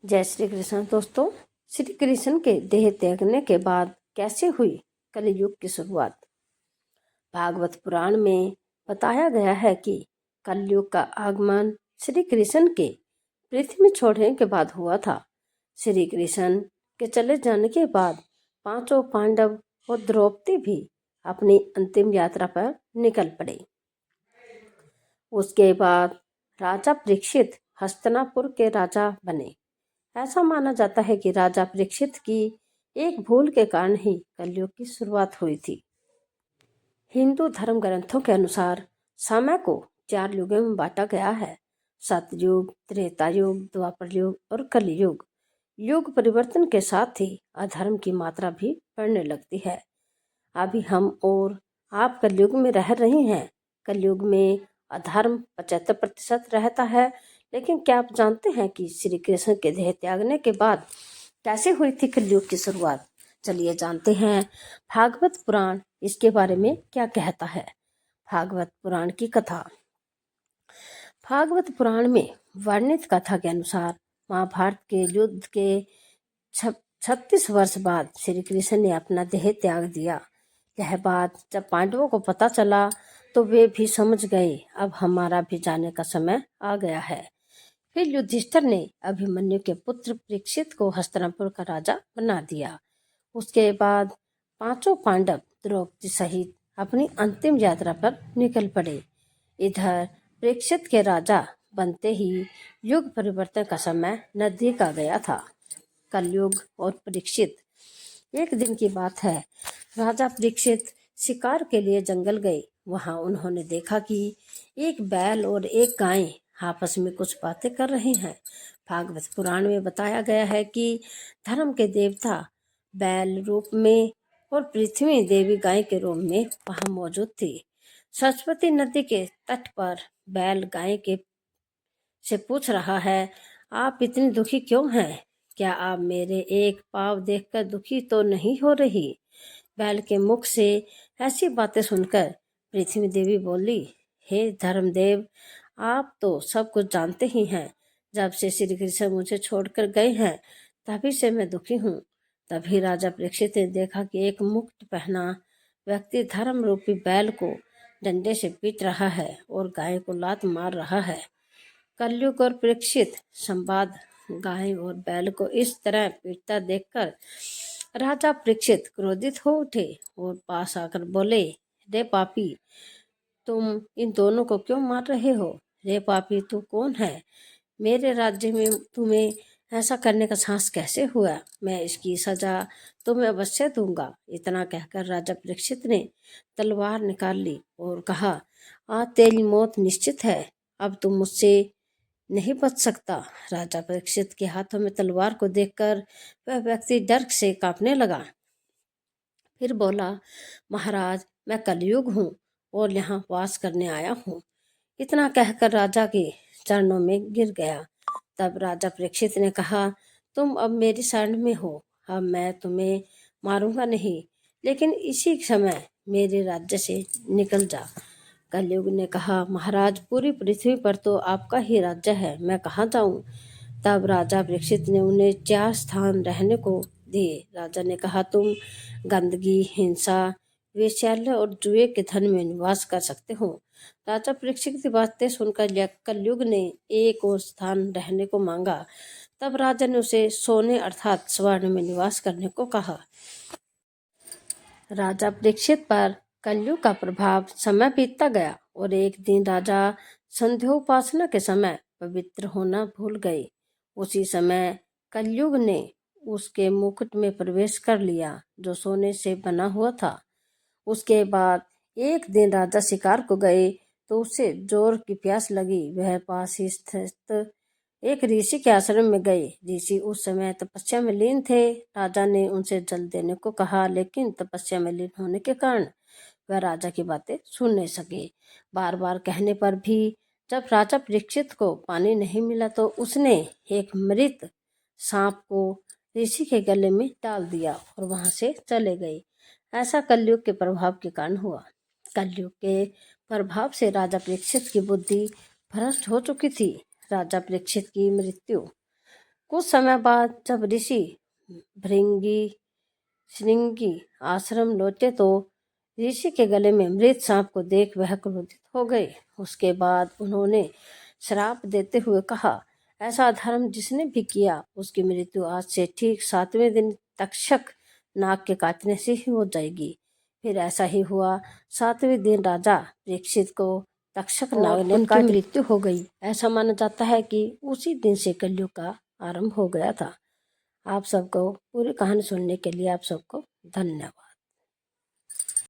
जय श्री कृष्ण दोस्तों। श्री कृष्ण के देह त्यागने के बाद कैसे हुई कलयुग की शुरुआत। भागवत पुराण में बताया गया है कि कलयुग का आगमन श्री कृष्ण के पृथ्वी छोड़ने के बाद हुआ था। श्री कृष्ण के चले जाने के बाद पांचों पांडव और द्रौपदी भी अपनी अंतिम यात्रा पर निकल पड़े। उसके बाद राजा परीक्षित हस्तिनापुर के राजा बने। ऐसा माना जाता है कि राजा परीक्षित की एक भूल के कारण ही कलयुग की शुरुआत हुई थी। हिंदू धर्म ग्रंथों के अनुसार समय को 4 युगों में बांटा गया है: सतयुग, त्रेता युग, द्वापर युग और कलयुग। युग परिवर्तन के साथ ही अधर्म की मात्रा भी बढ़ने लगती है। अभी हम और आप कलयुग में रह रहे हैं। कलयुग में अधर्म 75% रहता है। लेकिन क्या आप जानते हैं कि श्री कृष्ण के देह त्यागने के बाद कैसे हुई थी कलयुग की शुरुआत? चलिए जानते हैं भागवत पुराण इसके बारे में क्या कहता है। भागवत पुराण की कथा। भागवत पुराण में वर्णित कथा के अनुसार महाभारत के युद्ध के 36 वर्ष बाद श्री कृष्ण ने अपना देह त्याग दिया। यह बात जब पांडवों को पता चला तो वे भी समझ गए अब हमारा भी जाने का समय आ गया है। फिर युधिष्ठिर ने अभिमन्यु के पुत्र परीक्षित को हस्तिनापुर का राजा बना दिया। उसके बाद पांचों पांडव द्रौपदी सहित अपनी अंतिम यात्रा पर निकल पड़े। इधर परीक्षित के राजा बनते ही युग परिवर्तन का समय नजदीक आ गया था। कलयुग और परीक्षित। एक दिन की बात है, राजा परीक्षित शिकार के लिए जंगल गए। वहां उन्होंने देखा कि एक बैल और एक गाय आपस में कुछ बातें कर रहे हैं। भागवत पुराण में बताया गया है कि धर्म के देवता बैल रूप में और पृथ्वी देवी गाय के रूप में वहां मौजूद थी। सरस्वती नदी के तट पर बैल गाय के से पूछ रहा है, आप इतनी दुखी क्यों हैं? क्या आप मेरे एक पाव देखकर दुखी तो नहीं हो रही? बैल के मुख से ऐसी बातें सुनकर पृथ्वी देवी बोली, हे धर्मदेव, आप तो सब कुछ जानते ही हैं। जब से श्री कृष्ण मुझे छोड़कर गए हैं तभी से मैं दुखी हूँ। तभी राजा परीक्षित ने देखा कि एक मुकुट पहना व्यक्ति धर्म रूपी बैल को डंडे से पीट रहा है और गाय को लात मार रहा है। कलयुग और परीक्षित संवाद। गाय और बैल को इस तरह पीटता देखकर राजा परीक्षित क्रोधित हो उठे और पास आकर बोले, रे पापी, तुम इन दोनों को क्यों मार रहे हो? रे पापी, तू कौन है? मेरे राज्य में तुम्हें ऐसा करने का साहस कैसे हुआ? मैं इसकी सजा तुम्हें अवश्य दूंगा। इतना कहकर राजा परीक्षित ने तलवार निकाल ली और कहा, आज तेरी मौत निश्चित है। अब तुम मुझसे नहीं बच सकता। राजा परीक्षित के हाथों में तलवार को देखकर वह व्यक्ति डर से कांपने लगा। फिर बोला, महाराज, मैं कलयुग हूँ और यहाँ वास करने आया हूँ। इतना कहकर राजा के चरणों में गिर गया। तब राजा परीक्षित ने कहा, तुम अब मेरी शरण में हो। अब मैं तुम्हें मारूंगा नहीं, लेकिन इसी समय मेरे राज्य से निकल जा। कलयुग ने कहा, महाराज, पूरी पृथ्वी पर तो आपका ही राज्य है, मैं कहाँ जाऊं? तब राजा परीक्षित ने उन्हें 4 स्थान रहने को दिए। राजा ने कहा, तुम गंदगी, हिंसा, वेश्यालय और जुए के धन में निवास कर सकते हो। राजा परीक्षित की बातें सुनकर कलयुग ने एक और स्थान रहने को मांगा। तब राजा ने उसे सोने अर्थात स्वर्ण में निवास करने को कहा। राजा परीक्षित पर कलयुग का प्रभाव समय बीतता गया और एक दिन राजा संध्योपासना के समय पवित्र होना भूल गए। उसी समय कलयुग ने उसके मुकुट में प्रवेश कर लिया जो सोने से बना हुआ था। उसके बाद एक दिन राजा शिकार को गए तो उसे जोर की प्यास लगी। वह पास ही स्थित एक ऋषि के आश्रम में गए। ऋषि उस समय तपस्या में लीन थे। राजा ने उनसे जल देने को कहा, लेकिन तपस्या में लीन होने के कारण वह राजा की बातें सुन नहीं सके। बार बार कहने पर भी जब राजा परीक्षित को पानी नहीं मिला तो उसने एक मृत सांप को ऋषि के गले में डाल दिया और वहां से चले गए। ऐसा कलयुग के प्रभाव के कारण हुआ। कलयुग के प्रभाव से राजा परीक्षित की बुद्धि भ्रष्ट हो चुकी थी। राजा परीक्षित की मृत्यु। कुछ समय बाद जब ऋषि भृंगी श्रृंगी आश्रम लौटे तो ऋषि के गले में मृत सांप को देख वह क्रोधित हो गए। उसके बाद उन्होंने श्राप देते हुए कहा, ऐसा धर्म जिसने भी किया उसकी मृत्यु आज से ठीक 7वें दिन तक्षक नाग के काटने से ही हो जाएगी। फिर ऐसा ही हुआ। 7वें दिन राजा परीक्षित को तक्षक नाग ने उनकी मृत्यु हो गई। ऐसा माना जाता है कि उसी दिन से कलयुग का आरंभ हो गया था। आप सबको पूरी कहानी सुनने के लिए आप सबको धन्यवाद।